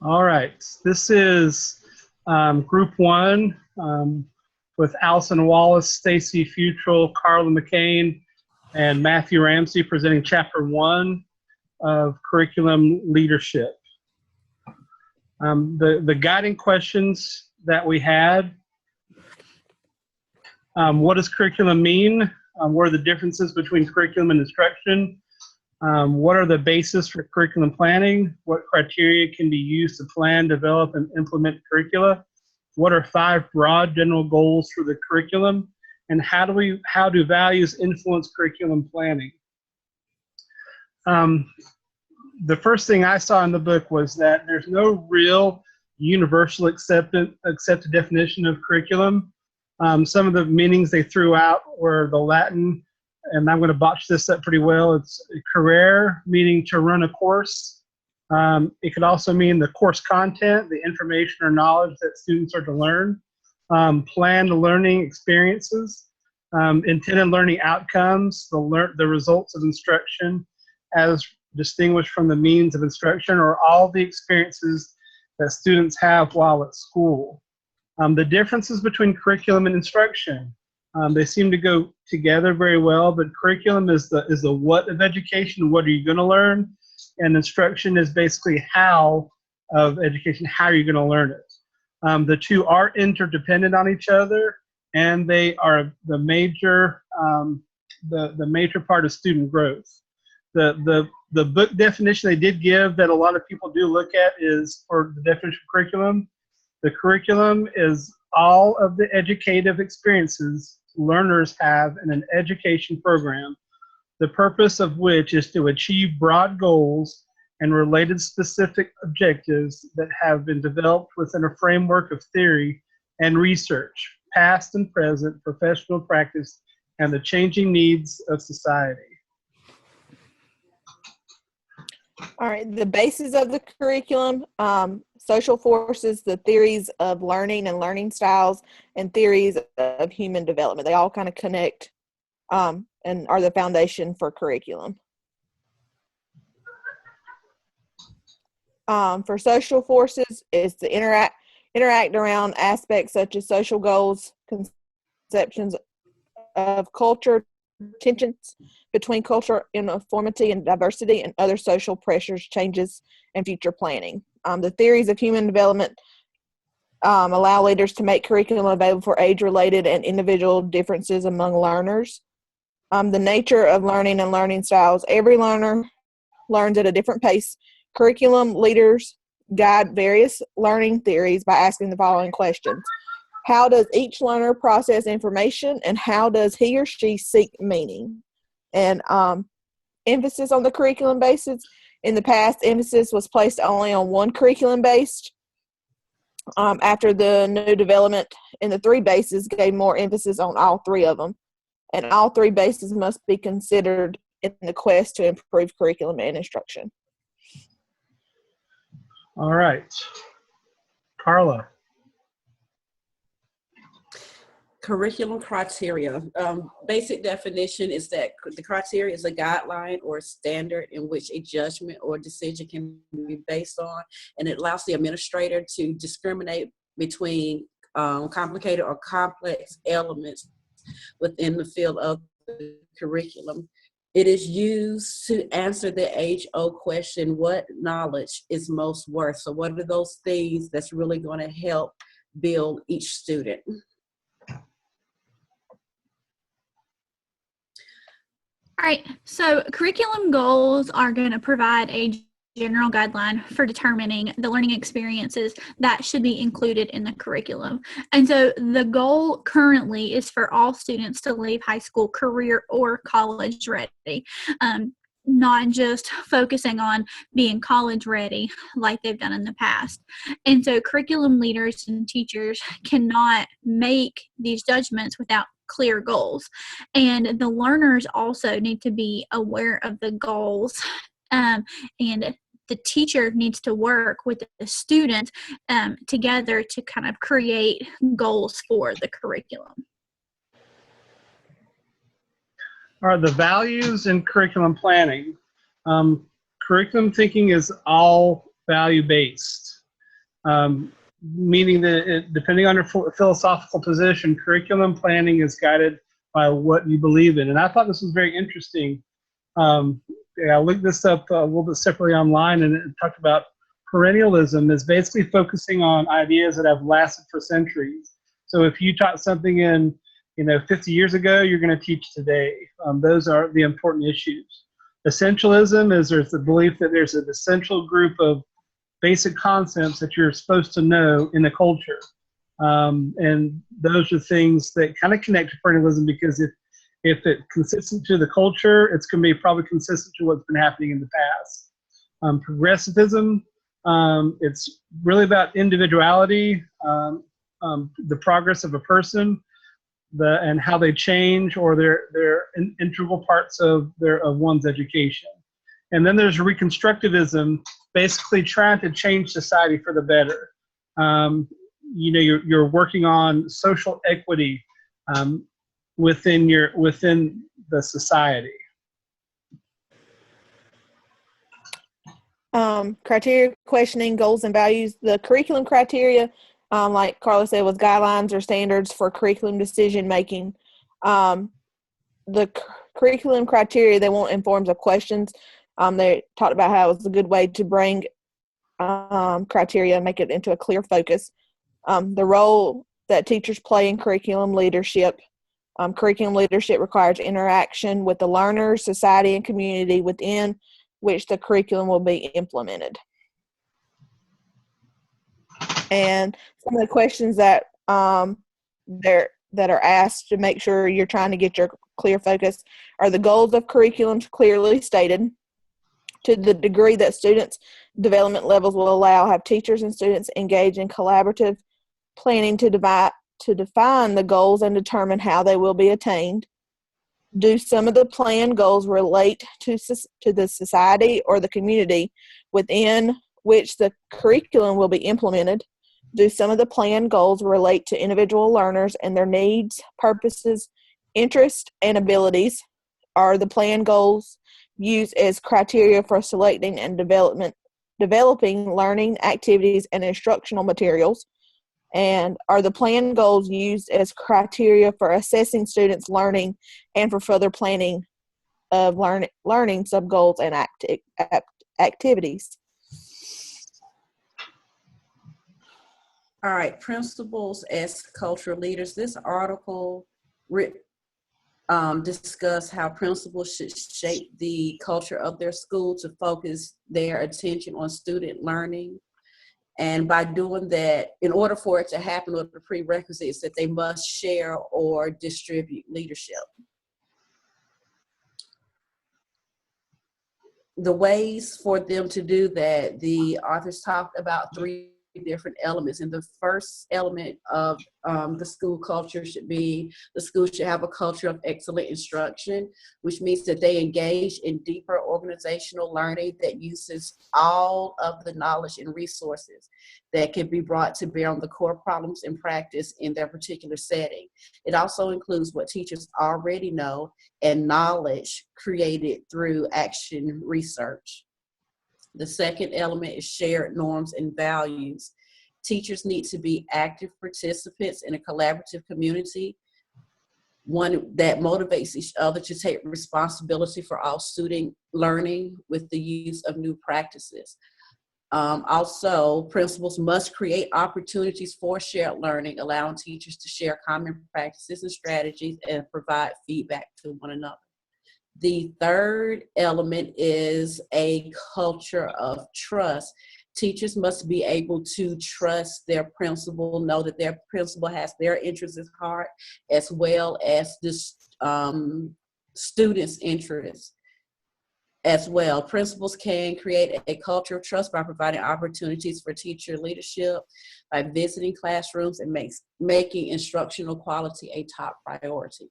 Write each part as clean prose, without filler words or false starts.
All right, this is group one with Allison Wallace, Stacy Futral, Carla McCain, and Matthew Ramsey presenting chapter one of curriculum leadership. The guiding questions that we had: what does curriculum mean? What are the differences between curriculum and instruction? What are the bases for curriculum planning? What criteria can be used to plan, develop, and implement curricula? What are 5 broad general goals for the curriculum? And how do values influence curriculum planning? The first thing I saw in the book was that there's no real universal accepted definition of curriculum. Some of the meanings they threw out were the Latin, and I'm going to botch this up pretty well. It's career, meaning to run a course. It could also mean the course content, the information or knowledge that students are to learn. Planned learning experiences, intended learning outcomes, the results of instruction as distinguished from the means of instruction, or all the experiences that students have while at school. The differences between curriculum and instruction. They seem to go together very well, but curriculum is the what of education, what are you going to learn, and instruction is basically how of education, how are you going to learn it. The two are interdependent on each other, and they are the major part of student growth. The book definition they did give that a lot of people do look at is, for the definition of curriculum, the curriculum is all of the educative experiences learners have in an education program, the purpose of which is to achieve broad goals and related specific objectives that have been developed within a framework of theory and research, past and present, professional practice, and the changing needs of society. All right, the basis of the curriculum, social forces, the theories of learning and learning styles, and theories of human development. They all kind of connect and are the foundation for curriculum. For social forces, it's to interact around aspects such as social goals, conceptions of culture, tensions between culture uniformity and diversity, and other social pressures, changes, and future planning. The theories of human development allow leaders to make curriculum available for age-related and individual differences among learners. The nature of learning and learning styles. Every learner learns at a different pace. Curriculum leaders guide various learning theories by asking the following questions. How does each learner process information, and how does he or she seek meaning? And emphasis on the curriculum basis. In the past, emphasis was placed only on one curriculum based. After the new development in the 3 bases gave more emphasis on all 3 of them. And all 3 bases must be considered in the quest to improve curriculum and instruction. All right. Carla. Curriculum criteria. Basic definition is that the criteria is a guideline or standard in which a judgment or decision can be based on, and it allows the administrator to discriminate between complicated or complex elements within the field of the curriculum. It is used to answer the age-old question, what knowledge is most worth? So what are those things that's really going to help build each student? All right, so curriculum goals are going to provide a general guideline for determining the learning experiences that should be included in the curriculum. And so the goal currently is for all students to leave high school career or college ready, not just focusing on being college ready like they've done in the past. And so curriculum leaders and teachers cannot make these judgments without clear goals. And the learners also need to be aware of the goals, and the teacher needs to work with the student together to kind of create goals for the curriculum. All right, the values in curriculum planning. Curriculum thinking is all value-based. Meaning that depending on your philosophical position, curriculum planning is guided by what you believe in. And I thought this was very interesting. I looked this up a little bit separately online, and it talked about perennialism is basically focusing on ideas that have lasted for centuries. So if you taught something in 50 years ago, you're going to teach today. Those are the important issues. Essentialism is there's the belief that there's an essential group of basic concepts that you're supposed to know in the culture. And those are things that kind of connect to perennialism, because if it's consistent to the culture, it's going to be probably consistent to what's been happening in the past. Progressivism, it's really about individuality, the progress of a person, and how they change, or their integral parts of one's education. And then there's Reconstructivism, basically trying to change society for the better. You're working on social equity within the society. Criteria, questioning, goals and values. The curriculum criteria, like Carla said, was guidelines or standards for curriculum decision making. The curriculum criteria, they want in forms of questions. They talked about how it's a good way to bring criteria and make it into a clear focus. The role that teachers play in curriculum leadership. Curriculum leadership requires interaction with the learners, society, and community within which the curriculum will be implemented. And some of the questions that are asked to make sure you're trying to get your clear focus are the goals of curriculums clearly stated, to the degree that students' development levels will allow, have teachers and students engage in collaborative planning to define the goals and determine how they will be attained. Do some of the planned goals relate to the society or the community within which the curriculum will be implemented? Do some of the planned goals relate to individual learners and their needs, purposes, interests, and abilities? Are the planned goals used as criteria for selecting and developing learning activities and instructional materials? And are the planned goals used as criteria for assessing students' learning and for further planning of learning sub-goals and activities? All right, principals as cultural leaders. This article discuss how principals should shape the culture of their school to focus their attention on student learning. And by doing that, in order for it to happen, one of the prerequisites that they must share or distribute leadership. The ways for them to do that, the authors talked about 3 different elements. And the first element of the school culture should be, the school should have a culture of excellent instruction, which means that they engage in deeper organizational learning that uses all of the knowledge and resources that can be brought to bear on the core problems and practice in their particular setting. It also includes what teachers already know and knowledge created through action research. The second element is shared norms and values. Teachers need to be active participants in a collaborative community, one that motivates each other to take responsibility for all student learning with the use of new practices. Also, principals must create opportunities for shared learning, allowing teachers to share common practices and strategies and provide feedback to one another. The third element is a culture of trust. Teachers must be able to trust their principal, know that their principal has their interests at heart, as well as the students' interests as well. Principals can create a culture of trust by providing opportunities for teacher leadership, by visiting classrooms and making instructional quality a top priority.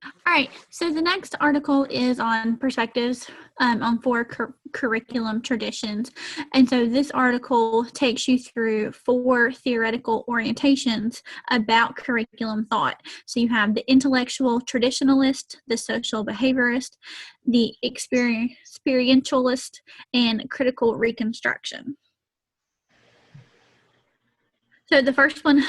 All right, so the next article is on perspectives on 4 curriculum traditions. And so this article takes you through 4 theoretical orientations about curriculum thought. So you have the intellectual traditionalist, the social behaviorist, the experientialist, and critical reconstruction. So the first one,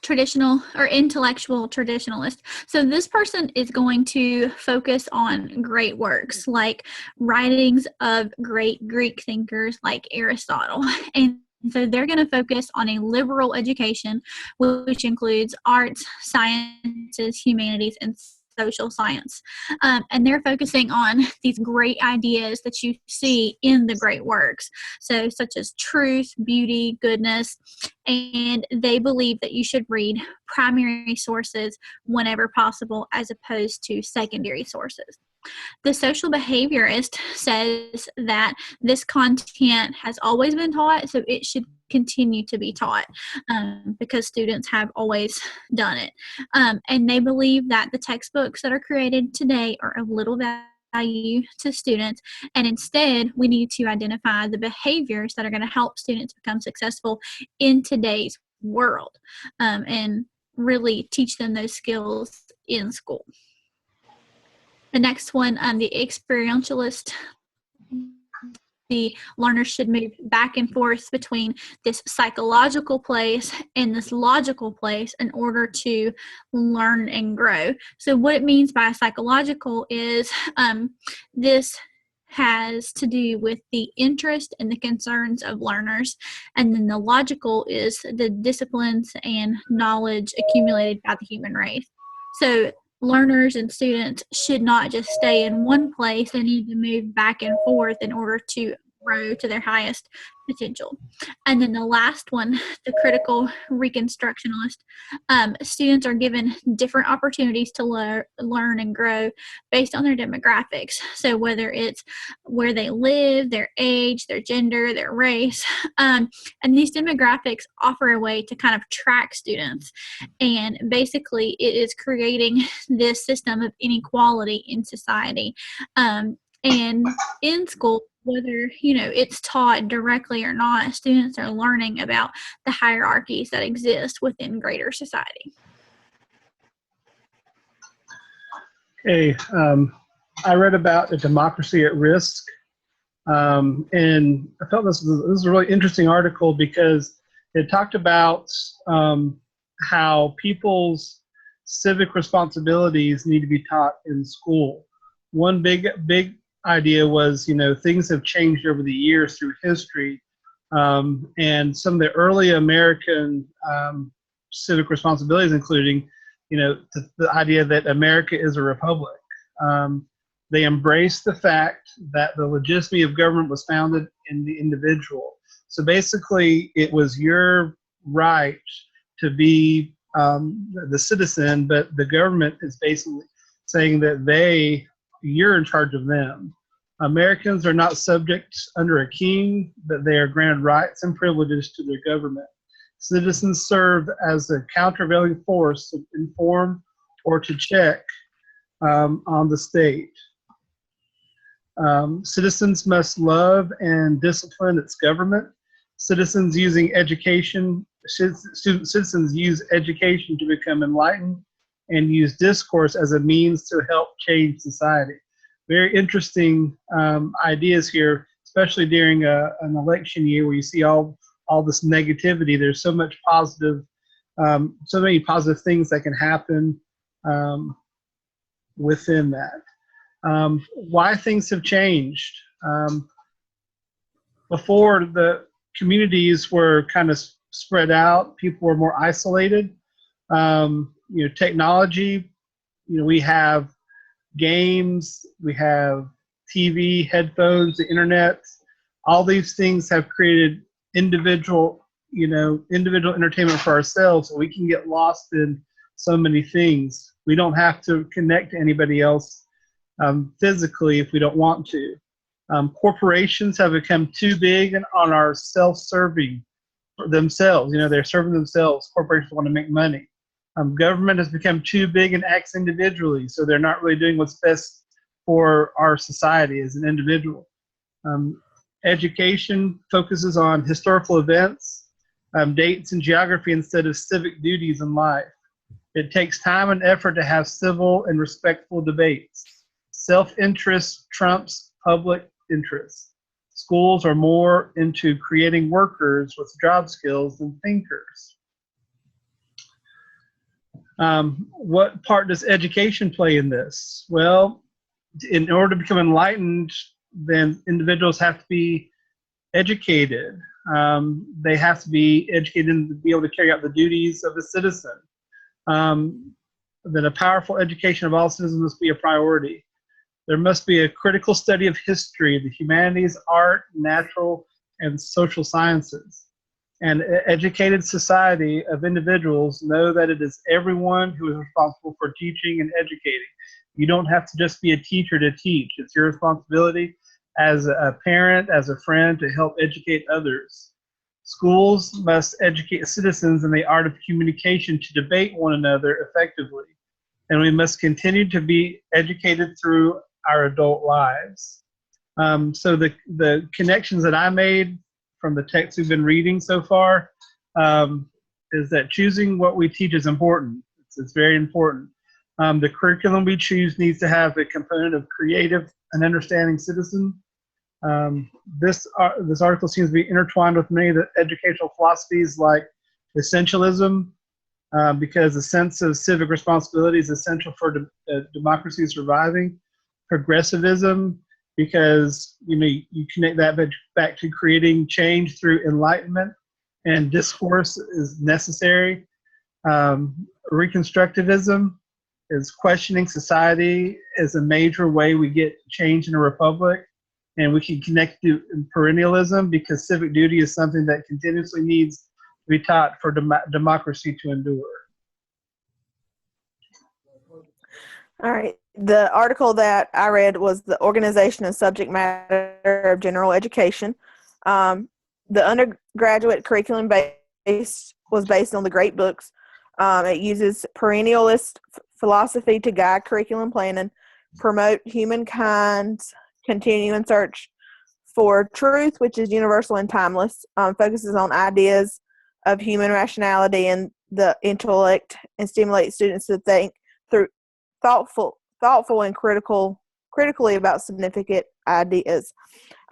traditional or intellectual traditionalist. So this person is going to focus on great works like writings of great Greek thinkers like Aristotle. And so they're going to focus on a liberal education, which includes arts, sciences, humanities, and social science. And they're focusing on these great ideas that you see in the great works. So such as truth, beauty, goodness, and they believe that you should read primary sources whenever possible as opposed to secondary sources. The social behaviorist says that this content has always been taught, so it should continue to be taught because students have always done it. And they believe that the textbooks that are created today are of little value to students, and instead we need to identify the behaviors that are going to help students become successful in today's world and really teach them those skills in school. The next one, the experientialist, the learner should move back and forth between this psychological place and this logical place in order to learn and grow. So what it means by psychological is this has to do with the interest and the concerns of learners. And then the logical is the disciplines and knowledge accumulated by the human race. So learners and students should not just stay in one place. They need to move back and forth in order to grow to their highest potential. And then the last one, the critical reconstructionalist, students are given different opportunities to learn and grow based on their demographics. So whether it's where they live, their age, their gender, their race, and these demographics offer a way to kind of track students. And basically it is creating this system of inequality in society. And in school, whether it's taught directly or not, students are learning about the hierarchies that exist within greater society. Okay, I read about a democracy at risk, and I felt this was a really interesting article because it talked about how people's civic responsibilities need to be taught in school. One big idea was, things have changed over the years through history, and some of the early American civic responsibilities, including, the idea that America is a republic. They embraced the fact that the legitimacy of government was founded in the individual. So basically, it was your right to be the citizen, but the government is basically saying that you're in charge of them. Americans are not subject under a king, but they are granted rights and privileges to their government. Citizens serve as a countervailing force to inform or to check on the state. Citizens must love and discipline its government. Citizens use education to become enlightened and use discourse as a means to help change society. Very interesting ideas here, especially during an election year where you see all this negativity. There's so many positive things that can happen within that. Why things have changed. Before, the communities were kind of spread out. People were more isolated. Technology, we have games, we have TV, headphones, the internet. All these things have created individual entertainment for ourselves, so we can get lost in so many things. We don't have to connect to anybody else physically if we don't want to. Corporations have become too big and are self-serving for themselves. They're serving themselves. Corporations want to make money. Government has become too big and acts individually, so they're not really doing what's best for our society as an individual. Education focuses on historical events, dates, and geography instead of civic duties in life. It takes time and effort to have civil and respectful debates. Self-interest trumps public interest. Schools are more into creating workers with job skills than thinkers. What part does education play in this? Well, in order to become enlightened, then individuals have to be educated. They have to be educated to be able to carry out the duties of a citizen. That a powerful education of all citizens must be a priority. There must be a critical study of history, the humanities, art, natural, and social sciences. An educated society of individuals know that it is everyone who is responsible for teaching and educating. You don't have to just be a teacher to teach. It's your responsibility as a parent, as a friend, to help educate others. Schools must educate citizens in the art of communication to debate one another effectively. And we must continue to be educated through our adult lives. So the connections that I made from the text we've been reading so far is that choosing what we teach is important. It's very important. The curriculum we choose needs to have a component of creative and understanding citizen. This article seems to be intertwined with many of the educational philosophies like essentialism, because a sense of civic responsibility is essential for democracy surviving. Progressivism, because you connect that back to creating change through enlightenment, and discourse is necessary. Reconstructivism is questioning society as a major way we get change in a republic, and we can connect to perennialism because civic duty is something that continuously needs to be taught for democracy to endure. All right. The article that I read was the organization and subject matter of general education. The undergraduate curriculum was based on the great books. It uses perennialist philosophy to guide curriculum planning, promote humankind's continuing search for truth, which is universal and timeless, focuses on ideas of human rationality and the intellect, and stimulates students to think through thoughtful and critically about significant ideas.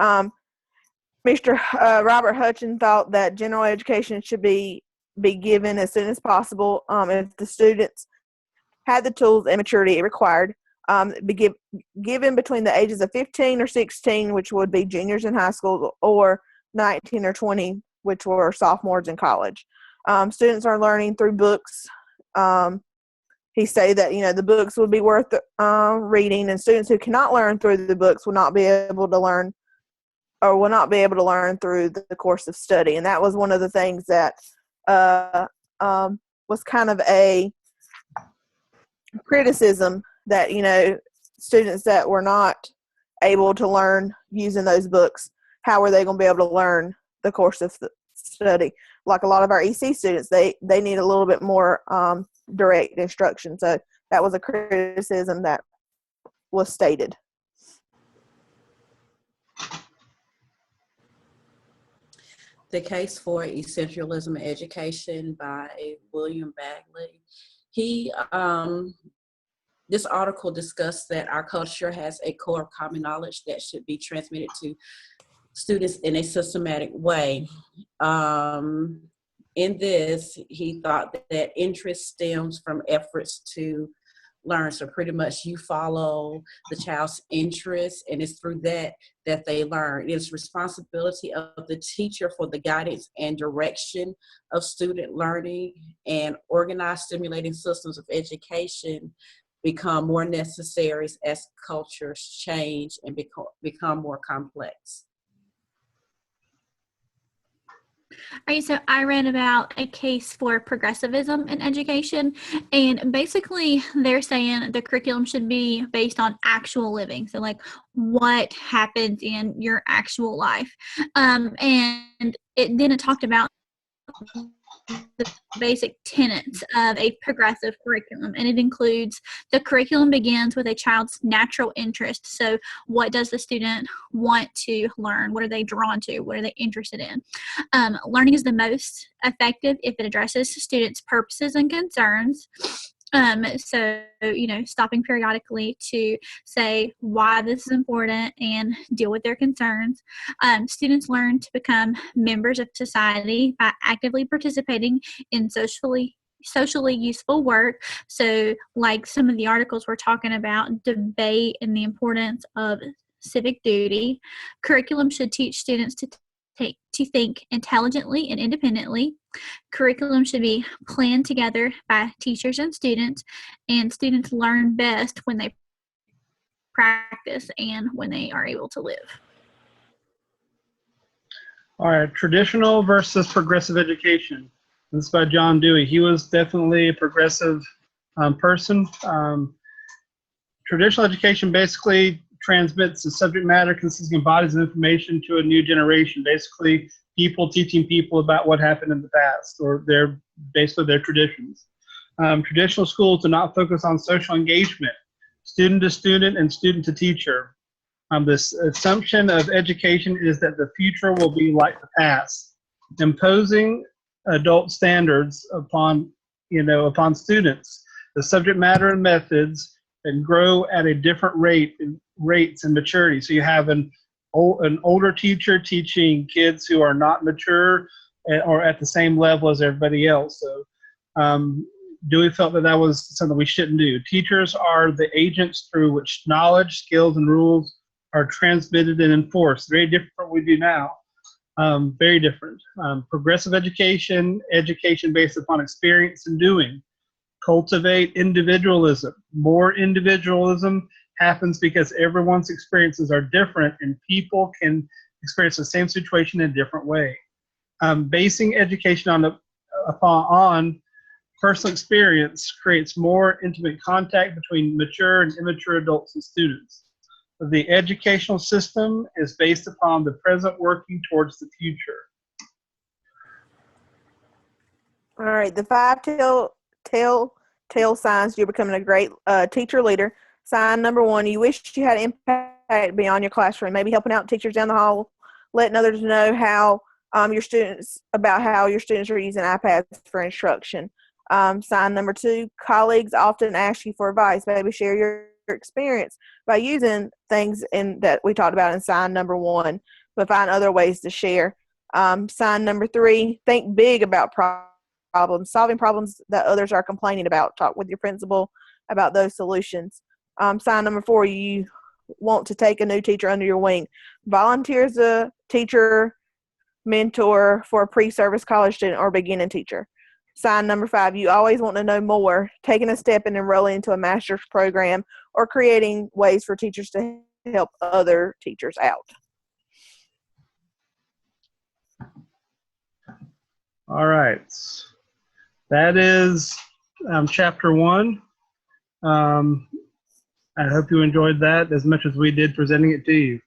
Mr. Robert Hutchin thought that general education should be given as soon as possible if the students had the tools and maturity it required. Be given between the ages of 15 or 16, which would be juniors in high school, or 19 or 20, which were sophomores in college. Students are learning through books. He said that the books would be worth reading, and students who cannot learn through the books will not be able to learn through the course of study. And that was one of the things that was kind of a criticism, that students that were not able to learn using those books, how are they going to be able to learn the course of study? Like a lot of our EC students, they need a little bit more direct instruction. So that was a criticism that was stated. The Case for Essentialism in Education by William Bagley. This article discussed that our culture has a core of common knowledge that should be transmitted to students in a systematic way. In this, he thought that interest stems from efforts to learn. So pretty much you follow the child's interest, and it's through that they learn. It's responsibility of the teacher for the guidance and direction of student learning, and organized stimulating systems of education become more necessary as cultures change and become more complex. All right, so I read about a case for progressivism in education, and basically they're saying the curriculum should be based on actual living. So like what happens in your actual life. And then it talked about the basic tenets of a progressive curriculum, and it includes the curriculum begins with a child's natural interest. So what does the student want to learn? What are they drawn to? What are they interested in? Learning is the most effective if it addresses students' purposes and concerns. So, stopping periodically to say why this is important and deal with their concerns. Students learn to become members of society by actively participating in socially useful work. So, like some of the articles we're talking about, debate and the importance of civic duty. Curriculum should teach students to think intelligently and independently. Curriculum should be planned together by teachers and students learn best when they practice and when they are able to live. All right, traditional versus progressive education. This is by John Dewey. He was definitely a progressive person. Traditional education basically transmits the subject matter consisting of bodies of information to a new generation. Basically, people teaching people about what happened in the past, or basically their traditions. Traditional schools do not focus on social engagement, student to student and student to teacher. This assumption of education is that the future will be like the past, imposing adult standards upon students. The subject matter and methods and grow at a different rates and maturity. So you have an older teacher teaching kids who are not mature or at the same level as everybody else. So Dewey felt that was something we shouldn't do. Teachers are the agents through which knowledge, skills, and rules are transmitted and enforced. Very different from what we do now. Very different. Progressive education based upon experience and doing. Cultivate individualism. More individualism happens because everyone's experiences are different and people can experience the same situation in a different way. Basing education on personal experience creates more intimate contact between mature and immature adults and students. The educational system is based upon the present working towards the future. All right, the 5 telltale signs you're becoming a great teacher leader. Sign number 1, you wish you had impact beyond your classroom, maybe helping out teachers down the hall, letting others know how your students are using iPads for instruction. Sign number 2, colleagues often ask you for advice. Maybe share your experience by using things that we talked about in sign number 1, but find other ways to share. Sign number 3, think big about solving problems that others are complaining about. Talk with your principal about those solutions. Sign number 4, you want to take a new teacher under your wing. Volunteer as a teacher, mentor for a pre-service college student or beginning teacher. Sign number 5, you always want to know more, taking a step and enrolling into a master's program or creating ways for teachers to help other teachers out. All right. That is chapter 1. I hope you enjoyed that as much as we did presenting it to you.